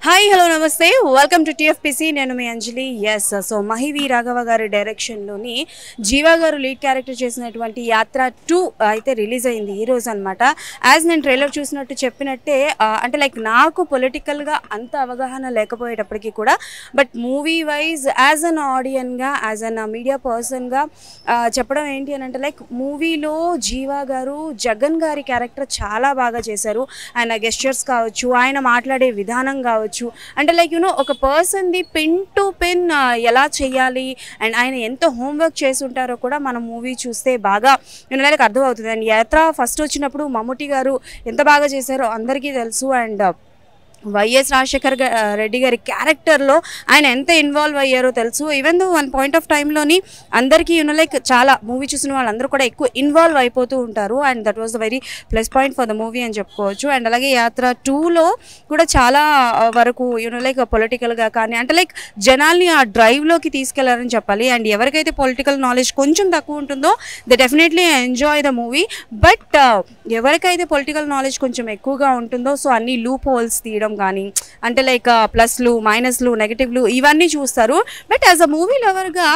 Hi hello నమస్తే welcome to TFPC నేను మీ అంజలి yes so మహివి Raghava గారి డైరెక్షన్లోని జీవా గారు లీడ్ క్యారెక్టర్ చేసినటువంటి యాత్ర 2 అయితే రిలీజ్ అయింది ఈ రోజు అనమాట. యాజ్ నేను ట్రైలర్ చూసినట్టు చెప్పినట్టే అంటే లైక్ నాకు పొలిటికల్గా అంత అవగాహన లేకపోయేటప్పటికీ కూడా but movie wise as an ఆడియన్గా యాజ్ అన్ మీడియా పర్సన్గా చెప్పడం ఏంటి అని అంటే లైక్ మూవీలో జీవా గారు జగన్ గారి క్యారెక్టర్ చాలా బాగా చేశారు. ఆయన గెస్చర్స్ కావచ్చు, ఆయన మాట్లాడే విధానం కావచ్చు, అంటే లైక్ ఒక పర్సన్ది పిన్ టు పిన్ ఎలా చేయాలి అండ్ ఆయన ఎంత హోంవర్క్ చేసి ఉంటారో కూడా మనం మూవీ చూస్తే బాగా లైక్ అర్థమవుతుంది. అండ్ యాత్ర ఫస్ట్ వచ్చినప్పుడు మమ్ముటి గారు ఎంత బాగా చేశారో అందరికీ తెలుసు. అండ్ వైఎస్ రాజశేఖర్ రెడ్డి గారి క్యారెక్టర్లో ఆయన ఎంత ఇన్వాల్వ్ అయ్యారో తెలుసు. Even though one point of టైంలోని అందరికీ లైక్ చాలా మూవీ చూసిన వాళ్ళందరూ కూడా ఎక్కువ ఇన్వాల్వ్ అయిపోతూ ఉంటారు. And that was the very plus point for the movie అని చెప్పుకోవచ్చు. అండ్ అలాగే యాత్ర 2లో కూడా చాలా వరకు లైక్ పొలిటికల్గా కానీ అంటే లైక్ జనాల్ని ఆ డ్రైవ్లోకి తీసుకెళ్లారని చెప్పాలి. అండ్ ఎవరికైతే పొలిటికల్ నాలెడ్జ్ కొంచెం తక్కువ ఉంటుందో they definitely enjoy the movie. But ఎవరికైతే పొలిటికల్ నాలెడ్జ్ కొంచెం ఎక్కువగా ఉంటుందో సో అన్ని లూప్ హోల్స్ తీయడం కానీ అంటే లైక్ ప్లస్లు మైనస్లు నెగటివ్లు ఇవన్నీ చూస్తారు. బట్ యాజ్ అ మూవీ లవర్గా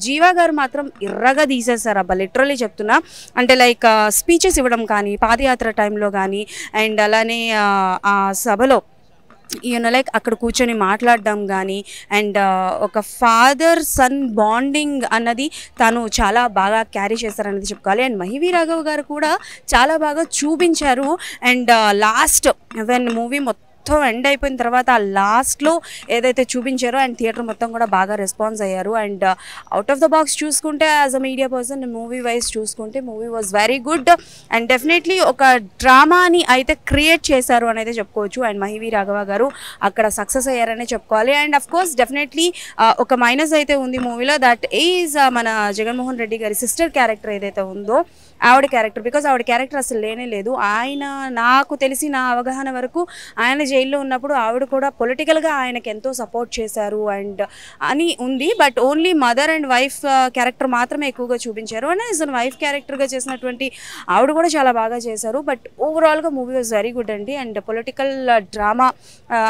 జీవా గారు మాత్రం ఎర్రగా తీసేస్తారు అబ్బా, లిటరలీ చెప్తున్నా. అంటే లైక్ స్పీచెస్ ఇవ్వడం కానీ పాదయాత్ర టైంలో కానీ అండ్ అలానే ఆ సభలో లైక్ అక్కడ కూర్చొని మాట్లాడడం కానీ అండ్ ఒక ఫాదర్ సన్ బాండింగ్ అన్నది తను చాలా బాగా క్యారీ చేస్తారనేది చెప్పుకోవాలి. అండ్ మహివి రాఘవ్ గారు కూడా చాలా బాగా చూపించారు. అండ్ లాస్ట్ వెన్ మూవీ మొత్తం ఎండ్ అయిపోయిన తర్వాత ఆ లాస్ట్లో ఏదైతే చూపించారో అండ్ థియేటర్ మొత్తం కూడా బాగా రెస్పాన్స్ అయ్యారు. And out of the box చూసుకుంటే as a media person movie wise చూసుకుంటే movie was very good. And definitely ఒక డ్రామాని అయితే క్రియేట్ చేశారు అనేది చెప్పుకోవచ్చు. అండ్ మహివి రాఘవ గారు అక్కడ సక్సెస్ అయ్యారనే చెప్పుకోవాలి. అండ్ అఫ్ కోర్స్ డెఫినెట్లీ ఒక మైనస్ అయితే ఉంది మూవీలో, దట్ ఈజ్ మన జగన్మోహన్ రెడ్డి గారి సిస్టర్ క్యారెక్టర్ ఏదైతే ఉందో ఆవిడ క్యారెక్టర్. బికాజ్ ఆవిడ క్యారెక్టర్ అసలు లేనే లేదు. ఆయన నాకు తెలిసి నా అవగాహన వరకు ఆయన జైల్లో ఉన్నప్పుడు ఆవిడ కూడా పొలిటికల్గా ఆయనకు ఎంతో సపోర్ట్ చేశారు అండ్ అని ఉంది. But only mother and wife character మాత్రమే ఎక్కువగా చూపించారు. అండ్ యాజ్ అన్ వైఫ్ క్యారెక్టర్గా చేసినటువంటి ఆవిడ కూడా చాలా బాగా చేశారు. బట్ ఓవరాల్గా మూవీ వాజ్ వెరీ గుడ్ అండి. అండ్ పొలిటికల్ డ్రామా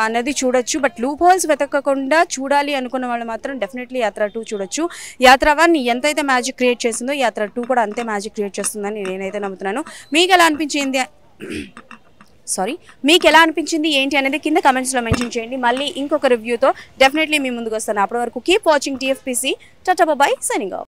అనేది చూడొచ్చు. బట్ లూప్ హోల్స్ వెతకకుండా చూడాలి అనుకున్న వాళ్ళు మాత్రం డెఫినెట్లీ యాత్ర 2 చూడొచ్చు. యాత్ర 1 ఎంతైతే మ్యాజిక్ క్రియేట్ చేసిందో యాత్ర 2 కూడా అంతే మ్యాజిక్ క్రియేట్ చేస్తుందని నేనైతే నమ్ముతున్నాను. మీకు ఎలా అనిపించింది మీకు ఎలా అనిపించింది ఏంటి అనేది కింద కమెంట్స్లో మెన్షన్ చేయండి. మళ్ళీ ఇంకొక రివ్యూతో డెఫినెట్లీ మీ ముందుకు వస్తాను. అప్పటి వరకు keep watching TFPC. Tata bye, signing off.